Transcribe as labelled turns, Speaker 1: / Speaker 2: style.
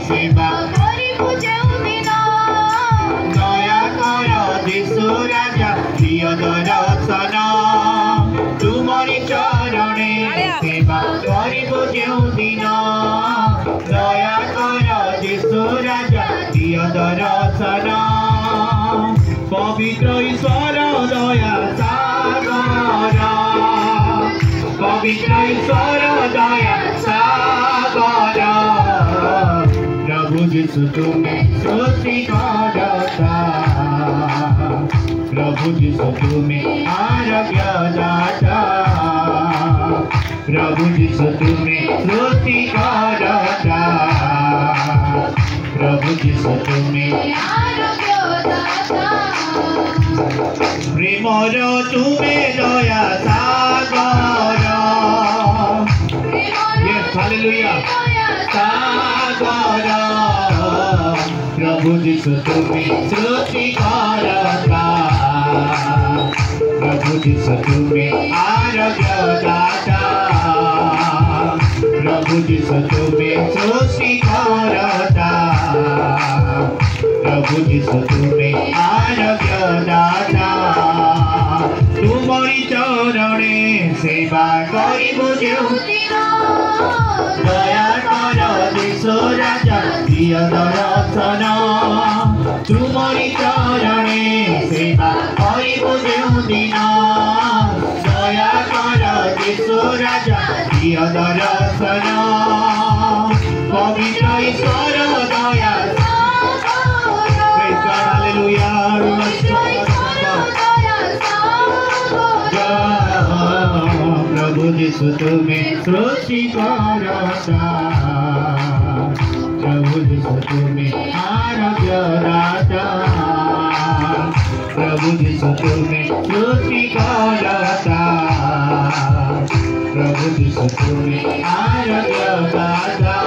Speaker 1: सेवा करिबु जेउदिन दया कर यीशु राजा प्रिय दर्शन तुमरी चरणे सेवा करिबु जेउदिन दया कर यीशु राजा प्रिय दर्शन पवित्र ईश्वर दया सागर पवित्र ईश्वर दया सागर प्रभु यीशु तुम्हें सृष्टिकर्ता प्रभु यीशु तुम्हें आरोग्य दाता प्रभु यीशु तुम्हें सृष्टिकर्ता प्रभु यीशु तुम्हें आरोग्य दाता प्रेमर तुम्हें दया सागर हालेलुया सागर प्रभु यीशु तुम्हें सृष्टिकर्ता प्रभु यीशु तुम्हें आरोग्य दाता प्रभु यीशु तुम्हें सृष्टिकर्ता प्रभु यीशु तुम्हें आरोग्य दाता तुमरी चरणे सेवा करिबु जेउदिन दया कर यीशु राजा प्रिय दर्शन तुमरी चरणे सेवा करिबु जेउदिन दया कर यीशु राजा प्रिय दर्शन पवित्र ईश्वर दया हालेलुया प्रभु यीशु तुम्हें सृष्टिकर्ता प्रभु यीशु तुम्हें आरोग्य दाता प्रभु यीशु तुम्हें सृष्टिकर्ता प्रभु यीशु तुम्हें आरोग्य दाता